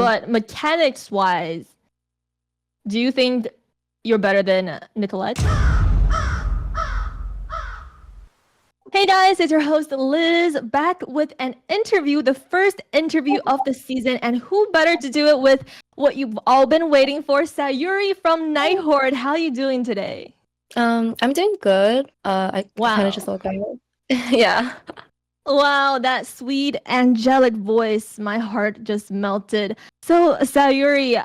but mechanics-wise, do you think you're better than Nicolette? Hey guys, it's your host Liz back with an interview, the first interview of the season, and who better to do it with what you've all been waiting for, Sayori from Nighthorde. How are you doing today? I'm doing good. I kind of Wow. just woke up. Yeah. Wow, that sweet angelic voice, my heart just melted. So Sayuri,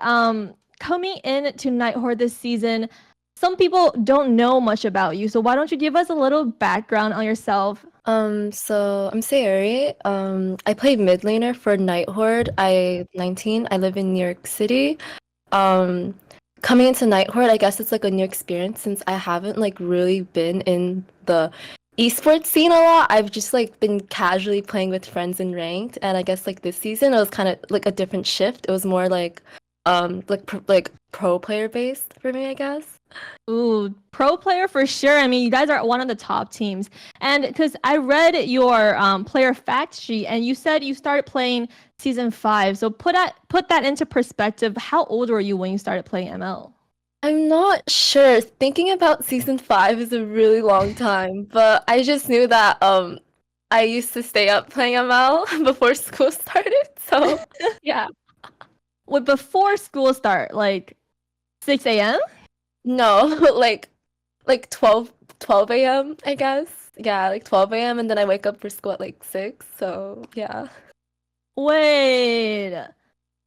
coming in to Nighthorde this season, some people don't know much about you, so why don't you give us a little background on yourself? So I'm Sayori. I play mid laner for Nighthorde. I'm 19. I live in New York City. Um, Coming into Nighthorde, I guess it's like a new experience since I haven't like really been in the esports scene a lot. I've just like been casually playing with friends in ranked, and I guess like this season it was kind of like a different shift. It was more like pro player based for me, I guess. Ooh, pro player for sure. I mean, you guys are one of the top teams. And because I read your player fact sheet, and you said you started playing season 5. So put that into perspective. How old were you when you started playing ML? I'm not sure. Thinking about season 5 is a really long time, but I just knew that I used to stay up playing ML before school started. So yeah. Well, before school start, like 6 a.m.? No, like 12 a.m. I guess. Yeah, like 12 a.m. and then I wake up for school at like 6. So yeah. Wait.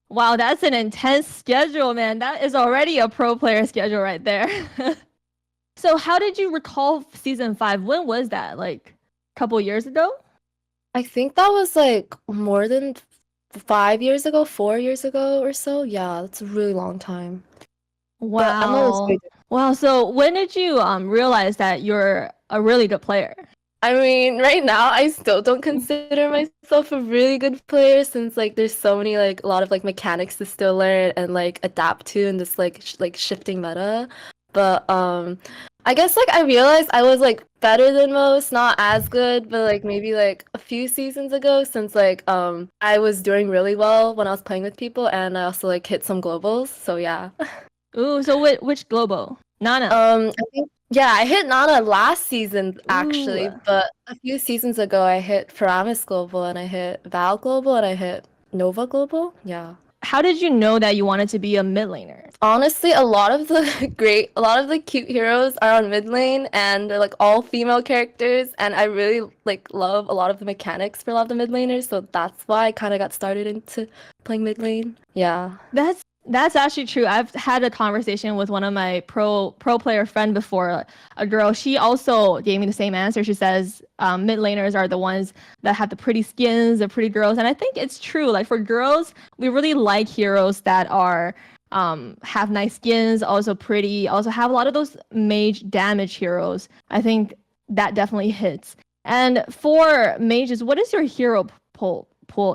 Wow, that's an intense schedule, man. That is already a pro player schedule right there. So how did you recall season 5? When was that? Like a couple years ago? I think that was like more than 5 years ago, 4 years ago or so. Yeah, that's a really long time. But ML was Wow. way. Wow. So when did you realize that you're a really good player? I mean, right now I still don't consider myself a really good player since like there's so many like a lot of like mechanics to still learn and like adapt to in this like shifting meta. But I guess like I realized I was like better than most, not as good, but like maybe like a few seasons ago since like I was doing really well when I was playing with people and I also like hit some globals. So yeah. Ooh, so which global? Nana. I think yeah, I hit Nana last season Ooh. actually, but a few seasons ago I hit Paramus Global and I hit Val Global and I hit Nova Global. Yeah. How did you know that you wanted to be a mid laner? Honestly, a lot of the cute heroes are on mid lane and they're like all female characters and I really like love a lot of the mechanics for a lot of the mid laners, so that's why I kind of got started into playing mid lane. Yeah. That's actually true. I've had a conversation with one of my pro player friend before, a girl. She also gave me the same answer. She says mid laners are the ones that have the pretty skins, the pretty girls, and I think it's true. Like for girls, we really like heroes that are have nice skins, also pretty, also have a lot of those mage damage heroes. I think that definitely hits. And for mages, what is your hero pool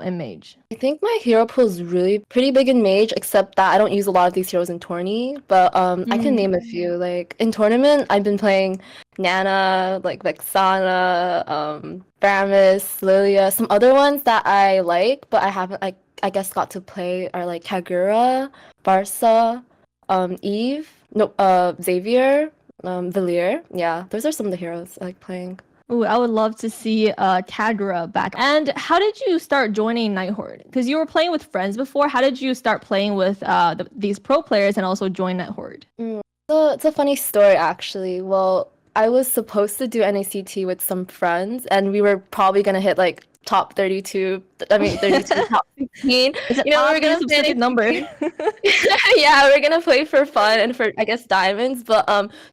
in mage? I think my hero pool is really pretty big in Mage, except that I don't use a lot of these heroes in Tourney. But I can name a few. Like in tournament, I've been playing Nana, like Vexana, Paramis, Lilia, some other ones that I like, but I haven't I guess got to play are like Kagura, Barca, Eve, no, Xavier, Valier. Yeah, those are some of the heroes I like playing. Ooh, I would love to see Kagura back. And how did you start joining Nighthorde? Because you were playing with friends before. How did you start playing with these pro players and also join Nighthorde? So it's a funny story actually. Well, I was supposed to do NACT with some friends, and we were probably gonna hit like top 32. I mean 32, top 16. It's an You know, we were oddly gonna play specific number. NACT. Yeah, we're gonna play for fun and for I guess diamonds. But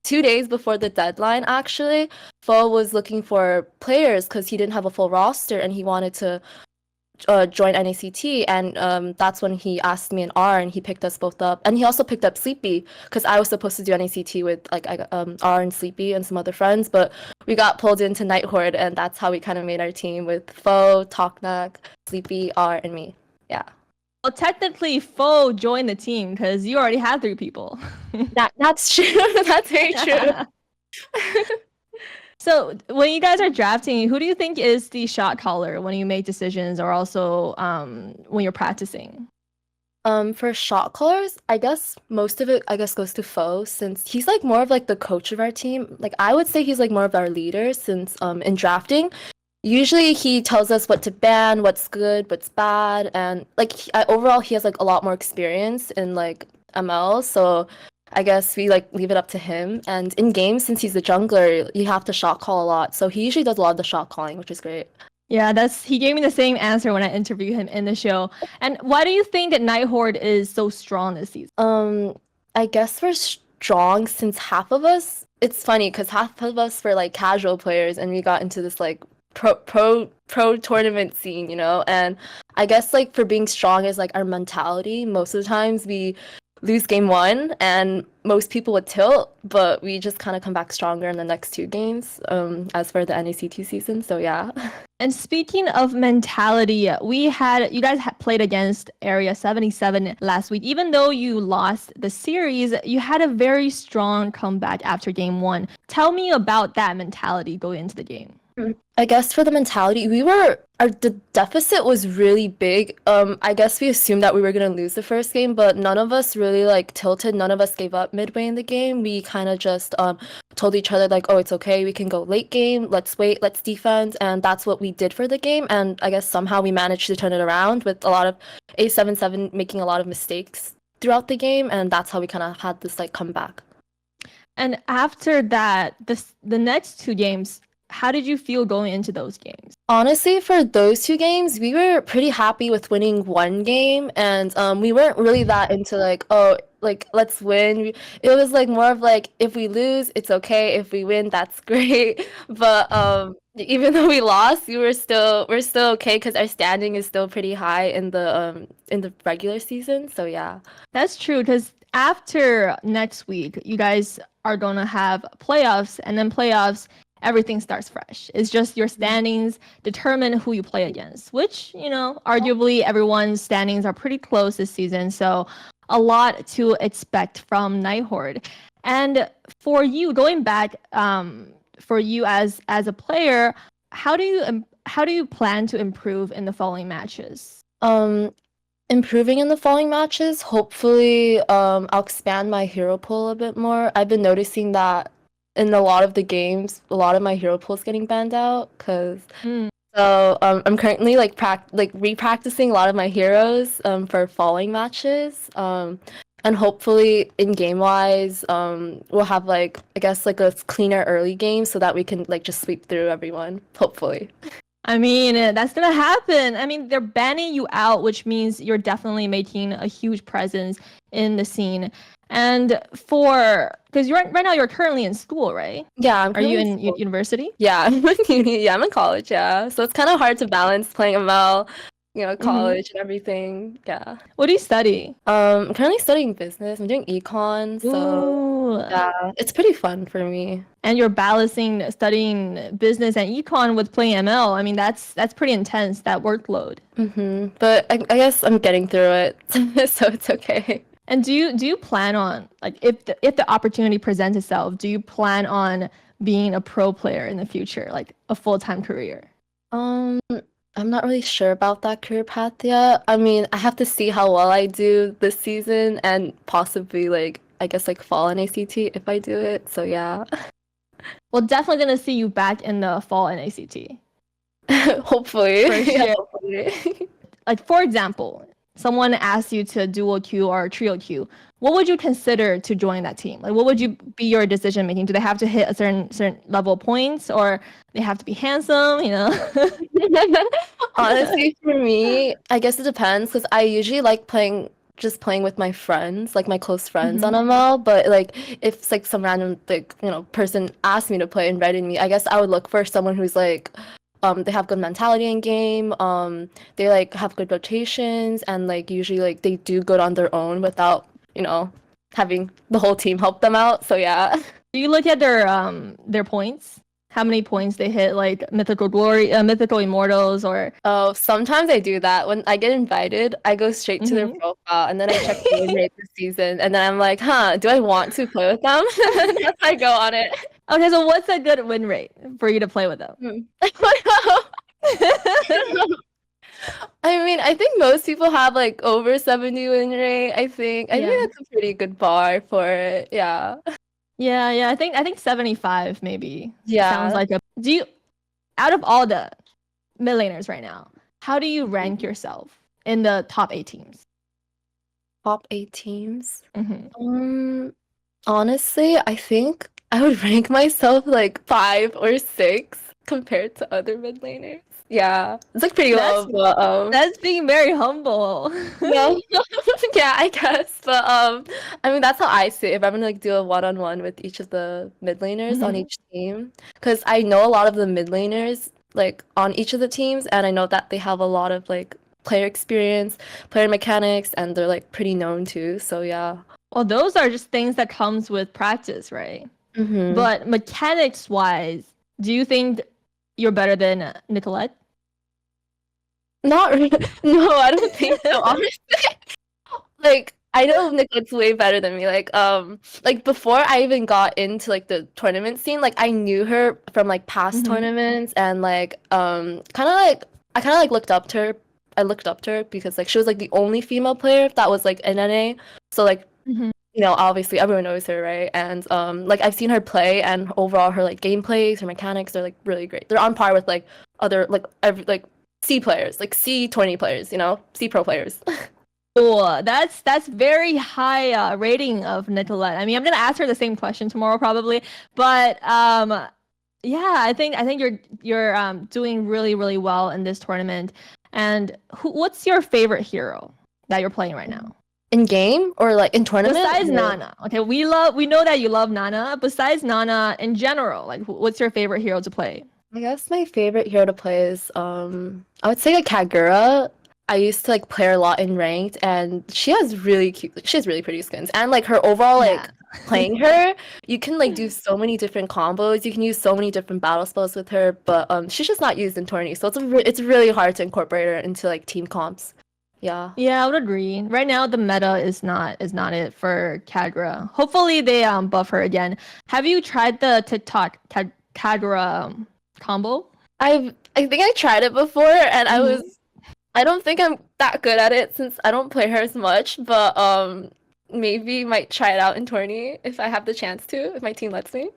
2 days before the deadline, actually, Fo was looking for players because he didn't have a full roster and he wanted to join NACT, and that's when he asked me and R, and he picked us both up, and he also picked up Sleepy because I was supposed to do NACT with like R and Sleepy and some other friends, but we got pulled into Nighthorde, and that's how we kind of made our team with Fo, Toknak, Sleepy, R, and me. Yeah, Well, technically, Fo joined the team because you already had 3 people. that's true. That's very true. So when you guys are drafting, who do you think is the shot caller when you make decisions or also when you're practicing? For shot callers, I guess most of it, I guess, goes to Fo since he's like more of like the coach of our team. Like I would say he's like more of our leader since in drafting, usually he tells us what to ban, what's good, what's bad, and like overall he has like a lot more experience in like ML. So I guess we like leave it up to him. And in games, since he's the jungler, you have to shot call a lot. So he usually does a lot of the shot calling, which is great. Yeah, he gave me the same answer when I interviewed him in the show. And why do you think that Nighthorde is so strong this season? I guess we're strong since half of us. It's funny because half of us were like casual players, and we got into this like pro tournament scene, you know. And I guess like for being strong is like our mentality. Most of the times we lose game one, and most people would tilt, but we just kind of come back stronger in the next two games. As for the NACT season, so yeah. And speaking of mentality, you guys played against Area 77 last week. Even though you lost the series, you had a very strong comeback after game one. Tell me about that mentality going into the game. I guess for the mentality, the deficit was really big. I guess we assumed that we were gonna lose the first game, but none of us really like tilted. None of us gave up midway in the game. We kind of just told each other like, oh, it's okay. We can go late game. Let's wait. Let's defend, and that's what we did for the game. And I guess somehow we managed to turn it around with a lot of A77 making a lot of mistakes throughout the game, and that's how we kind of had this like comeback. And after that, the next two games, how did you feel going into those games? Honestly, for those two games, we were pretty happy with winning one game, and we weren't really that into like, oh, like let's win. It was like more of like, if we lose, it's okay. If we win, that's great. But even though we lost, we're still okay because our standing is still pretty high in the regular season. So yeah, that's true. Because after next week, you guys are gonna have playoffs, and then playoffs, everything starts fresh. It's just your standings determine who you play against, which, you know, arguably everyone's standings are pretty close this season. So a lot to expect from Nighthorde. And for you, going back, for you as a player, how do you plan to improve in the following matches? Improving in the following matches, hopefully, I'll expand my hero pool a bit more. I've been noticing that in a lot of the games, a lot of my hero pool is getting banned out because so I'm currently like re-practicing a lot of my heroes for following matches. And hopefully in game wise, we'll have like I guess like a cleaner early game so that we can like just sweep through everyone. Hopefully. I mean, that's gonna happen. I mean, they're banning you out, which means you're definitely making a huge presence in the scene. And because right now you're currently in school, right? Yeah, Are you in university? Yeah, I'm in uni. Yeah, I'm in college. Yeah, so it's kind of hard to balance playing ML, you know, college and everything. Yeah. What do you study? I'm currently studying business. I'm doing econ, so yeah, it's pretty fun for me. And you're balancing studying business and econ with playing ML. I mean, that's pretty intense, that workload. But I guess I'm getting through it, so it's okay. And do you plan on, like, if the opportunity presents itself, do you plan on being a pro player in the future, like a full-time career? I'm not really sure about that career path yet. I mean, I have to see how well I do this season and possibly like I guess like fall in ACT if I do it. So yeah. Well, definitely gonna see you back in the fall in ACT. Hopefully. For sure. Yeah, hopefully. Like for example, someone asks you to duo queue or trio queue, what would you consider to join that team? Like, what would be your decision making? Do they have to hit a certain level of points, or they have to be handsome? You know. Honestly, for me, I guess it depends because I usually like playing with my friends, like my close friends on ML. But like, if like some random like person asked me to play and invited me, I guess I would look for someone who's like. They have good mentality in game. They like have good rotations, and like usually like they do good on their own without having the whole team help them out. So yeah. Do you look at their points? How many points they hit, like mythical glory, mythical immortals, or? Oh, sometimes I do that. When I get invited, I go straight to their profile, and then I check the win rate this season, and then I'm like, do I want to play with them? That's I go on it. Okay, so what's a good win rate for you to play with them? I mean, I think most people have like over 70 win rate. I think Yeah. that's a pretty good bar for it. Yeah. Yeah. I think 75 maybe sounds Yeah. like a. Do you out of all the mid laners right now, how do you rank yourself in the top 8 teams? Top 8 teams. Hmm. Honestly, I think I would rank myself like 5 or 6 compared to other mid laners. Yeah, it's like pretty That's low, but that's being very humble. no, yeah, I guess. But I mean that's how I see it. If I'm gonna like do a one-on-one with each of the mid laners on Mhm. each team, because I know a lot of the mid laners like on each of the teams, and I know that they have a lot of like player experience, player mechanics, and they're like pretty known too. So yeah. Well, those are just things that comes with practice, right? Mm-hmm. But mechanics wise, do you think you're better than Nicolette? Not really. No, I don't think so, honestly. Like I know Nicolette's way better than me. Like before I even got into like the tournament scene, like I knew her from like past Hmm. tournaments and like kind of like I kind of like looked up to her. I looked up to her because like she was like the only female player that was like in NA. So like Hmm. obviously everyone knows her, right? And like I've seen her play and overall her like gameplays, her mechanics, they're like really great. They're on par with like other like every like C players, like C20 players, C pro players. Cool. That's very high rating of Nicolette. I mean, I'm gonna ask her the same question tomorrow probably, but yeah, I think you're doing really well in this tournament. And what's your favorite hero that you're playing right now? In game or like in tournament? Besides Nana. Okay, we know that you love Nana. Besides Nana in general, like what's your favorite hero to play? I guess my favorite hero to play is I would say like Kagura. I used to like play her a lot in ranked and she has really pretty skins. And like her overall Yeah. like playing her, you can like do so many different combos. You can use so many different battle spells with her, but she's just not used in tourney. So it's really hard to incorporate her into like team comps. Yeah. Yeah, I would agree. Right now the meta is not it for Kagura. Hopefully they buff her again. Have you tried the TikTok Kagura combo? I think I tried it before and Mhm. I don't think I'm that good at it since I don't play her as much, but maybe might try it out in tourney if I have the chance to, if my team lets me.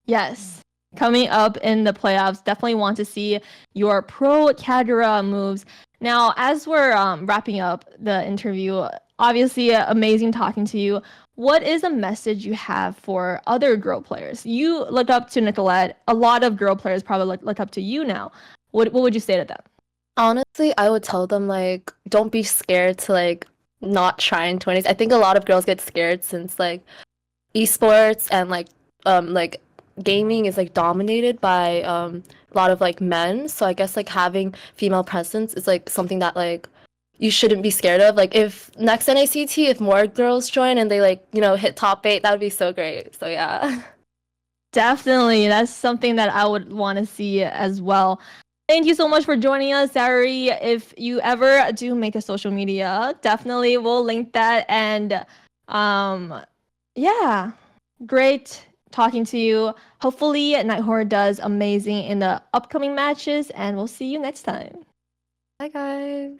Yes. Coming up in the playoffs, definitely want to see your pro Kagura moves. Now, as we're wrapping up the interview, obviously amazing talking to you. What is a message you have for other girl players? You look up to Nicolette. A lot of girl players probably look up to you now. What would you say to them? Honestly, I would tell them like don't be scared to like not try in tourneys. I think a lot of girls get scared since like esports and like gaming is like dominated by a lot of like men. So I guess like having female presence is like something that like you shouldn't be scared of. Like if next NACT, if more girls join and they like, hit top 8, that would be so great. So yeah. Definitely. That's something that I would want to see as well. Thank you so much for joining us, Sayori. If you ever do make a social media, definitely we'll link that. And yeah, great talking to you. Hopefully, Nighthorn does amazing in the upcoming matches, and we'll see you next time. Bye guys.